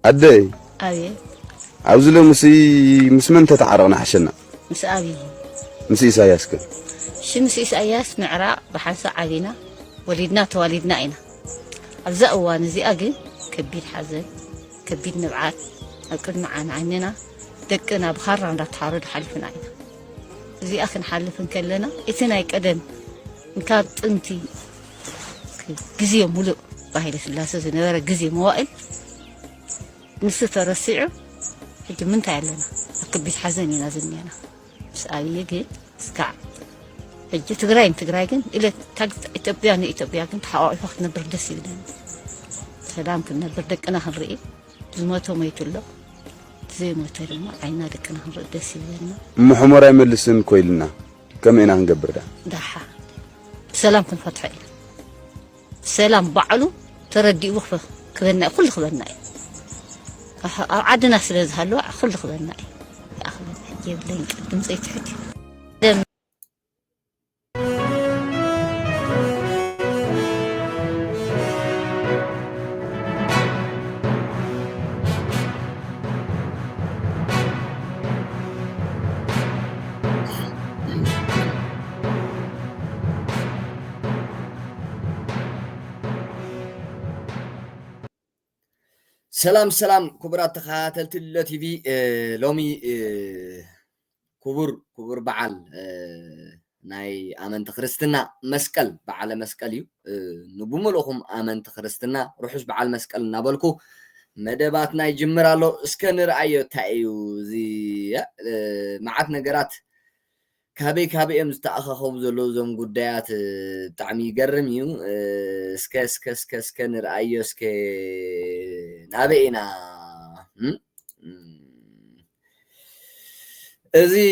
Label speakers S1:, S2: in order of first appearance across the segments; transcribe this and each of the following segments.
S1: أدي
S2: أبي
S1: عاوزله مس من تتعرضنا حشنا
S2: مس أبي
S1: مس إساياس كن
S2: شمس إساياس معراء بحنسة علينا ولدنا توالدنا إنا أبزأوا نزي أجي كبير حزن كبير نبعات أكل معنا عننا دكنا بخار عند تحارد حلفنا إنا زي أخن حلف كلنا إتنا يقدم نكات أنتي جزية ملو باهي سلاسة زنورة جزية موائل نصف رسيعه حتى من تعلنا كبير حزن ينازلني أنا بس أبي يجي سكع حتى تقراين إلى تقت إثيوبيا كنت حقائق وقت نبر دسي بدنا سلام كنا بردك أنا هنرئي الموتو ما يتولى زي ما ترى عينا دك أنا هنرئي دسي بدنا
S1: محمر يملسن كويلنا كم إنا هنقبر ده
S2: دحا سلام كن فتحي سلام بعلو تردي وقفه كبرنا كل خبرنا عدنا سلز هلو كل خبرنا يا أخي جيب لين قدم زي تحكي
S3: سلام كبرات تخاتلت تي في لومي كبر بعل ناي آمنت خرستنا مسكل بعل مسكليو نبوملوهم آمنت خرستنا روحش بعل مسكل نابلكو مدبات ناي جمرالو اسكنر ايو تايو زي معات نقرات كابي مستأخخو زلو زم قدايات تعمي يقرميو اسكا نرأيو اسكا نابئنا ازي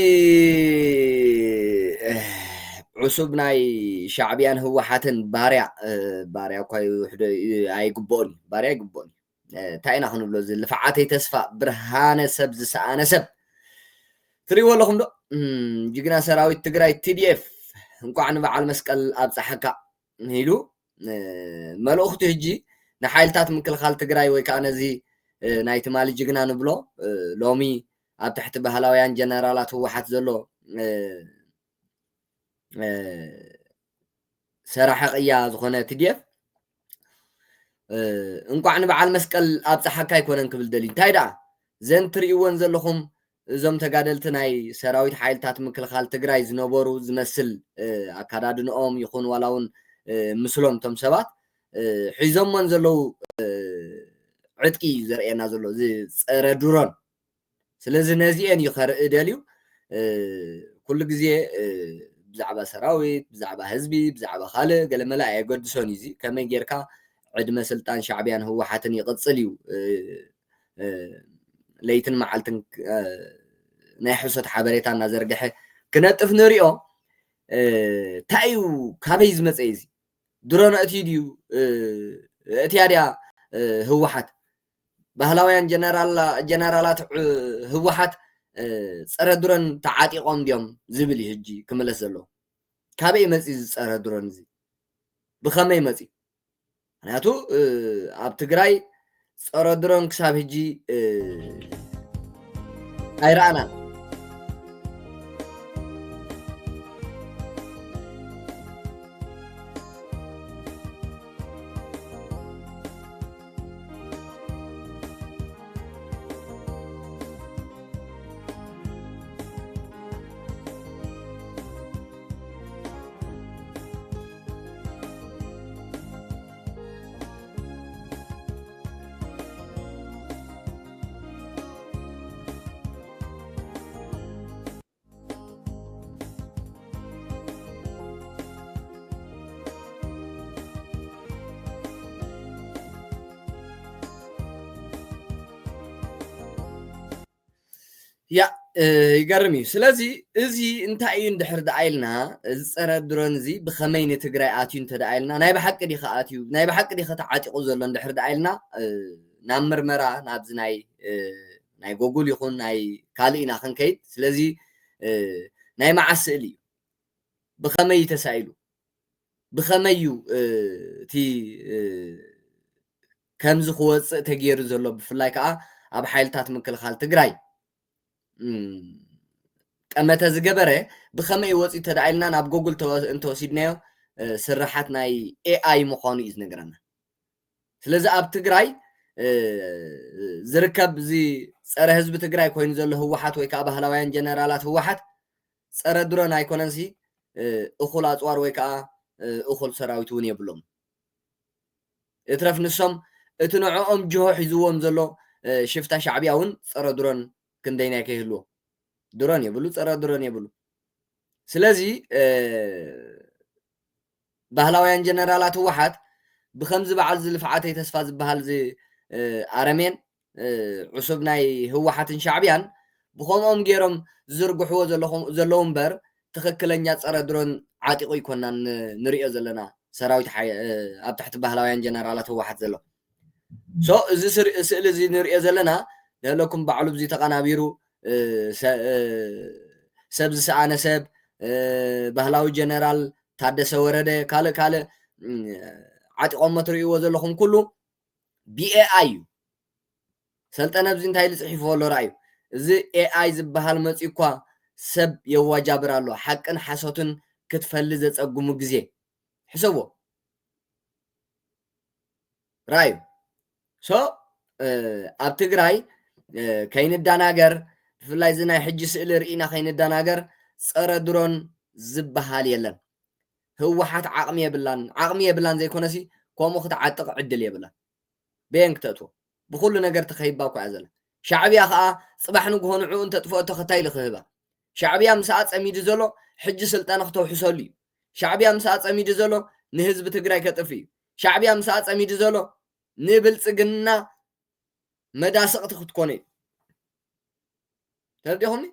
S3: عصبناي شعبيان هو حاتن باريا كوي وحده اي قبوني باريا قبوني تاينا خنو بلوز لفعاتي تسفى برهانة سب زسانة سب تريو لكم دو جينا سراوي تقراي TDF انكو عن بعل مسكال ابص حكا هيلو ملوخت هجي نحايلتات من كل خال تقراي وي كان زي نايت مالي جينا نبلو لومي اب تحت بهلاويان جنرالات هو حات زلو سراحة قيا زخونه TDF انكو عن بعل مسكال ابص حكا يكون كبل دليل تايدا زين تريوون زلخم زم تقادلت ناي سراويت حايلتات مكلخال تقراي زنبورو زمسل أكادادنኦም يخون ولاون مسلم تم سبات حيزم من زلو عدكي زرعنا زلو زي صره درون سلازي نازيان يخرق داليو كل جزيه بزعبه سراويت بزعبه حزبي بزعبه خالق قال ملا يقدسون يزي كما غيركا عدم سلطان شعبيان هو حاتن يقصليو ليتن معلتن ناي حسوت حبريتا نازرجحه كنطف نريو تايو كابيز مصيزي درون اتيديو اتياديا هوحات بهلاويان جنرالات هوحات صره درون تعاطيقوم ديوم زبلي هجي كملس زلو كابي مصيز صره درون زي بخمي مصي معناتو اب تግራይ صره درون كساب هجي ايرانا يا يقرمي سلازي ازي انت اين دحر دايلنا صره درون زي بخمين تግራይ اتيو انت دايلنا ناي بحق دي خاتيو ناي بحق دي خاتعاطيقو زلو دحر دايلنا نام مرمرا نابز ناي جوجل يكون ناي كالينا خنكيد سلازي ناي معسلي بخمي تسايلو بخميو تي ከምዚ ክወፅእ ተገይሩ ዘሎ ብፍላይ ከዓ ኣብ ሓይልታት ምክልኻል ትግራይ ቀመተ ዝገበረ ብኸመይ ወፂኡ ተዳኢልና ናብ ጎግል እንተወሲድናዮ ስራሓት ናይ ኤአይ ምዃኑ እዩ ዝነገረና ስለዚ ኣብ ትግራይ ዝርከብ እዚ ፀረ ህዝቢ ትግራይ ኮይኑ ዘሎ ህወሓት ወይ ከዓ ባህላውያን ጀነራላት ህወሓት ፀረ ድሮን ኣይኮነንሲ እኹል ኣፅዋር ወይ ከዓ እኹል ሰራዊት እውን የብሎም እትረፍ ንሶም እቲ ንዕኦም ጅሆ ሒዝዎም ዘሎ ሽፍታ ሻዕብያ እውን ፀረ ድሮን ክንደይ ናይ ከይህልዎ ድሮን የብሉ ፀረ ድሮን የብሉ ስለዚ ባህላውያን ጀነራላት ህወሓት ብከምዚ በዓል ዝልፍዓተይ ተስፋ ዝበሃል ዚ ኣረሜን ዕሱብ ናይ ህወሓትን ሻዕብያን ብከምኦም ገይሮም ዝዝርግሕዎ ዘለዉ እምበር ትክክለኛ ፀረ ድሮን ዓጢቑ ይኮናን ንሪኦ ዘለና ሰራዊት ኣብ ትሕቲ ባህላውያን ጀነራላት ህወሓት ዘሎ እዚ ስእሊ እዚ ንሪኦ ዘለና ንህለኩም ባዕሉ ብዚ ተቐናቢሩ ሰብ ዝሰኣነ ሰብ ባህላዊ ጀነራል ታደሰ ወረደ ካልእ ዓጢቆሞ ትሪእዎ ዘለኹም ኩሉ ብኤአይ እዩ ሰልጠነ ብዚ እንታይ ዝፅሒፍዎ ኣሎ ራእዩ እዚ ኤአይ ዝበሃል መፂ እኳ ሰብ የዋጃብር ኣሎ ሓቅን ሓሶትን ክትፈሊ ዘፀጉሙ ግዜ ሕሰቦ ራእዩ ኣብ ትግራይ ከይንዳናገር ብፍላይ እዚ ናይ ሕጂ ስእሊ ርኢና ከይንዳናገር ፀረ ድሮን ዝበሃል የለን ህወሓት ዓቕሚ የብላን ዘይኮነሲ ከምኡ ክትዓጥቕ ዕድል የብላን በየን ክተእትዎ ብኩሉ ነገር ተኸይባ እኳ እያ ዘላ ሻዕብያ ከዓ ፅባሕ ንግሆ ንዕኡ እንተጥፍኦ ተኸታይሊ ክህባ ሻዕብያ ምስኣ ፀሚዱ ዘሎ ሕጂ ስልጣነ ክተውሕሰሉ እዩ ሻዕብያ ምስኣ ፀሚዱ ዘሎ ንህዝቢ ትግራይ ከጥፍ እዩ ሻዕብያ ምስኣ ፀሚዱ ዘሎ ንብልፅግና መዳስቕቲ ክትኮነ እዩ ተረዲኹምኒ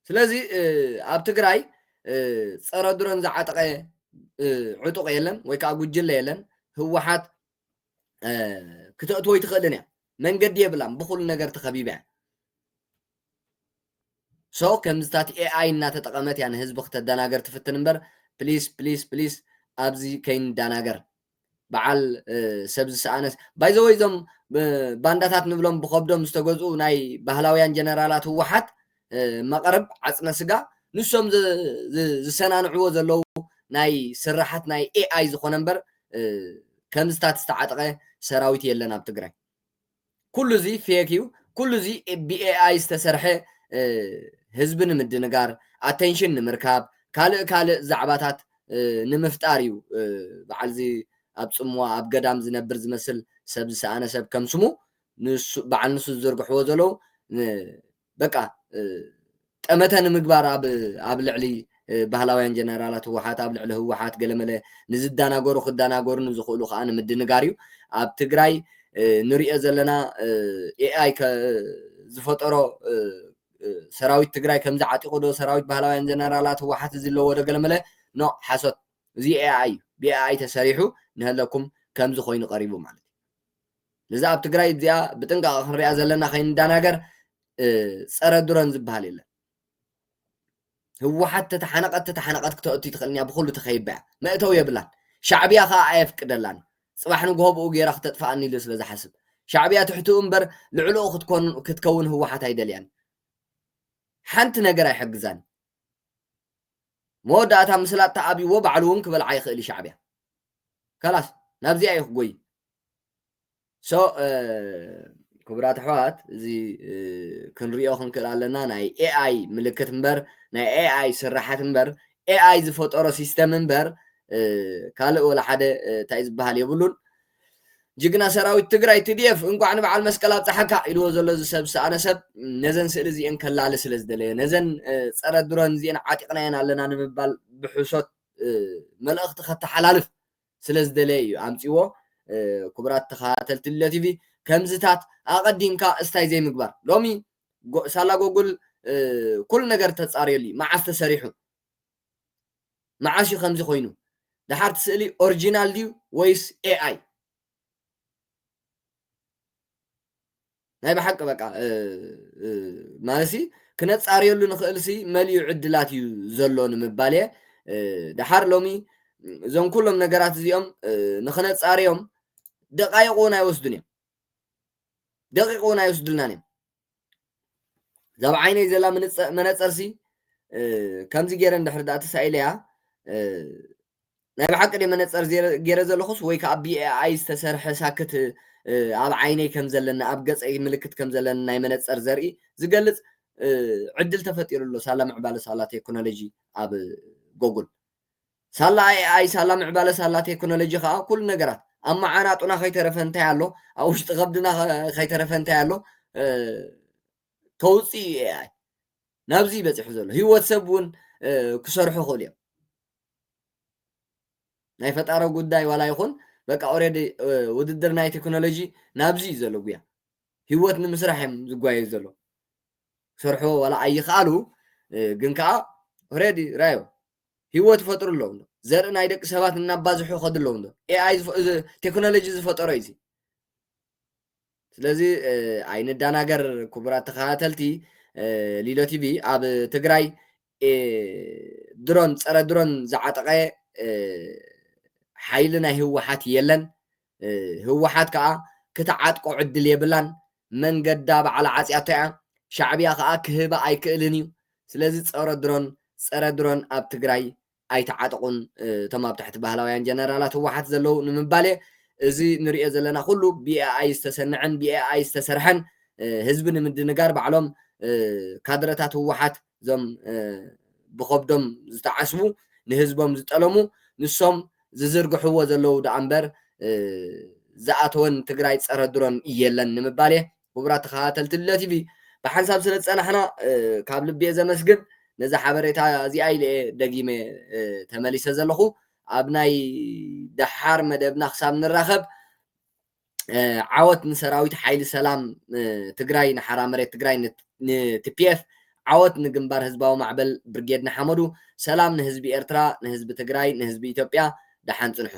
S3: ስለዚ ኣብ ትግራይ ፀረ ድሮን ዝዓጠቐ ዕጡቕ የለን ወይ ከዓ ጉጅለ የለን ህወሓት ክትእትዎ ይትኽእልን እያ መንገዲ የብላን ብኩሉ ነገር ተኸቢባ እያ ከምዝታት ኤአይ እናተጠቐመት እያ ንህዝቢ ክተደናገር ትፍትን እምበር ፕሊስ ኣብዚ ከይንዳናገር በዓል ሰብ ዝሰኣነስ ባይዘወይ እዞም ባንዳታት ንብሎም ብከብዶም ዝተገዝኡ ናይ ባህላውያን ጀነራላት ህወሓት መቐረብ ዓፅነ ስጋ ንሶም ዝሰናንዕዎ ዘለዉ ናይ ስራሓት ናይ ኤአይ ዝኾነ እምበር ከምዝታት ዝተዓጠቐ ሰራዊት የለን ኣብ ትግራይ ኩሉ እዚ ፌክ እዩ ኩሉ እዚ ብኤአይ ዝተሰርሐ ህዝቢ ንምድንጋር ኣቴንሽን ንምርካብ ካልእ ዛዕባታት ንምፍጣር እዩ በዓል እዚ ኣብ ፅምዋ ኣብ ገዳም ዝነብር ዝመስል ሰብ ዝሰኣነ ሰብ ከም ስሙ በዓል ንሱ ዝዘርግሕዎ ዘለዉ በቃ ጠመተ ንምግባር ኣብ ልዕሊ ባህላውያን ጀነራላት ህወሓት ኣብ ልዕሊ ህወሓት ገለመለ ንዝዳናገሩ ክዳናገሩ ንዝኽእሉ ከዓ ንምድንጋር እዩ ኣብ ትግራይ ንሪኦ ዘለና ኤአይ ዝፈጠሮ ሰራዊት ትግራይ ከምዚ ዓጢቑ ዶ ሰራዊት ባህላውያን ጀነራላት ህወሓት እዚ ኣለዎ ዶ ገለመለ ኖ ሓሶት እዚ ኤአይ እዩ ብኤአይ ተሰሪሑ ንህለኩም ከምዚ ኮይኑ ቀሪቡ ማለት እዩ ለዛ ኣብ ትግራይ እዚኣ ብጥንቃቐ ክንሪኣ ዘለና ከይንዳናገር ፀረ ድሮን ዝበሃል የለን ህወሓት ተተሓነቐት ክተእቱ ትኽእልኛ ብኩሉ ተኸይባ እያ መእተው የብላን ሻዕብያ ከዓ ኣየፍቅደላን ፅባሕ ንግሆ ብኡ ጌራ ክተጥፋኣኒ ኢሉ ስለ ዝሓስብ ሻዕብያ ትሕትኡ እምበር ልዕልኡ ክትከውን ህወሓት ኣይደልያን ሓንቲ ነገር ኣይሕግዛን መወዳእታ ምስላጥ ተኣቢዎ ባዕሉ እውን ክበልዓ ይኽእል እዩ ሻዕብያ ከላስ ናብዚኣ እዩ ክጎይ ክቡራት ኣሕዋት እዚ ክንሪኦ ክንክእል ኣለና ናይ ኤአይ ምልክት እምበር ናይ ኤአይ ስራሓት እምበር ኤአይ ዝፈጠሮ ሲስተም እምበር ካልእ ወላ ሓደ እንታይ ዝበሃል የብሉን ጅግና ሰራዊት ትግራይ ትድኤፍ እንኳዕ ንበዓል መስቀል ኣብፀሓካ ኢልዎ ዘሎ እዚ ሰብ ዝሰኣነ ሰብ ነዘን ስእሊ እዚአን ከላሊ ስለ ዝደለየ ነዘን ፀረ ድሮን እዚአን ዓጢቕናየን ኣለና ንምባል ብሕሶት መልእኽቲ ከተሓላልፍ ስለ ዝደለየ እዩ ኣምፂዎ ክቡራት ተኸታተልቲ ቲቪ ከምዝታት ኣቐዲምካ እስታይ ዘይምግባር ሎሚ ሳላ ጎጉል ኩሉ ነገር ተፃርየሉ እዩ መዓስ ተሰሪሑ መዓስ እዩ ከምዚ ኮይኑ ድሓርቲ ስእሊ ኦሪጂናል ድዩ ወይስ ኤአይ ናይ ብሓቂ በቃ ማለሲ ክነፃርየሉ ንኽእል ሲ መሊኡ ዕድላት እዩ ዘሎ ንምባል እየ ድሓር ሎሚ እዞም ኩሎም ነገራት እዚኦም ንኽነፃርዮም دقائقون يوسدني دقيقون يوسدلنا زب عيني زلا منصرسي كمزي جيرن دحر دات سايليا ናይ ብሓቂ ደ መነፀር ገይረ ዘለኹስ ወይ ከዓ ብኤአይ ዝተሰርሐ ሳክት ኣብ ዓይነይ ከም ዘለና ኣብ ገፀይ ምልክት ከም ዘለና ናይ መነፀር ዘርኢ ዝገልፅ ዕድል ተፈጢሩሎ ሳላ ምዕባለ ሳላ ቴክኖሎጂ ኣብ ጎግል ሳላ ኤአይ ሳላ ምዕባለ ሳላ ቴክኖሎጂ ከዓ ኩሉ ነገራት ኣብ ማዓናጡና ከይተረፈ እንታይ ኣሎ ኣብ ውሽጢ ከብድና ከይተረፈ እንታይ ኣሎ ከውፅእ ኤአይ ናብዚ ይበፅሑ ዘሎ ሂወት ሰብ እውን ክሰርሑ ይኽእሉ እዮም ናይ ፈጣሮ ጉዳይ ዋላ ይኹን በቃ ኦሬዲ ውድድር ናይ ቴክኖሎጂ ናብዚ እዩ ዘሎ ጉያ ሂወት ንምስራሕ እዮም ዝጓየዩ ዘሎ ሰርሖ ዋላ ኣይኽኣሉ ግን ከዓ ኦሬዲ ራዮ ሂወት ይፈጥሩ ኣለዉ ዘርኢ ናይ ደቂ ሰባት እናባዝሑ ይኸዱ ኣለዉ ኤአይ ቴክኖሎጂ ዝፈጠሮ እዩ ስለዚ ኣይንዳናገር ክቡራት ተኸታተልቲ ሊሎ ቲቪ ኣብ ትግራይ ድሮን ፀረ ድሮን ዝዓጠቐ ሓይሊ ናይ ህወሓት የለን ህወሓት ከዓ ክትዓጥቆ ዕድል የብላን መንገዳ በዓል ዓፅያቶ እያ ሻዕብያ ከዓ ክህባ ኣይክእልን እዩ ስለዚ ፀረ ድሮን ኣብ ትግራይ ኣይተዓጥቁን እቶም ኣብ ታሕቲ ባህላውያን ጀነራላት ህወሓት ዘለዉ ንምባል እዚ ንሪኦ ዘለና ኩሉ ብኤአይ ዝተሰንዐን ብኤአይ ዝተሰርሐን ህዝቢ ንምድንጋር ባዕሎም ካድረታት ህወሓት እዞም ብከብዶም ዝተዓስቡ ንህዝቦም ዝጠለሙ ንሶም ዝዝርግሕዎ ዘለዉ ዳ እምበር ዝኣተወን ትግራይ ፀረ ድሮን የለን ንምባል ክቡራት ተኸታተልቲ ሊሎ ቲቪ ብሓንሳብ ስለ ዝፀናሕና ካብ ልቤ ዘመስግን ነዛ ሓበሬታ እዚኣ ኢለ ደጊመ ተመሊሰ ዘለኹ ኣብ ናይ ደሓር መደብና ክሳብ ንራኸብ ዓወት ንሰራዊት ሓይሊ ሰላም ትግራይ ንሓራ መሬት ትግራይ ንቲፒኤፍ ዓወት ንግንባር ህዝባዊ ማዕበል ብርጌድ ንሓመዱ ሰላም ንህዝቢ ኤርትራ ንህዝቢ ትግራይ ንህዝቢ ኢትዮጵያ ደሓን ፅንሑ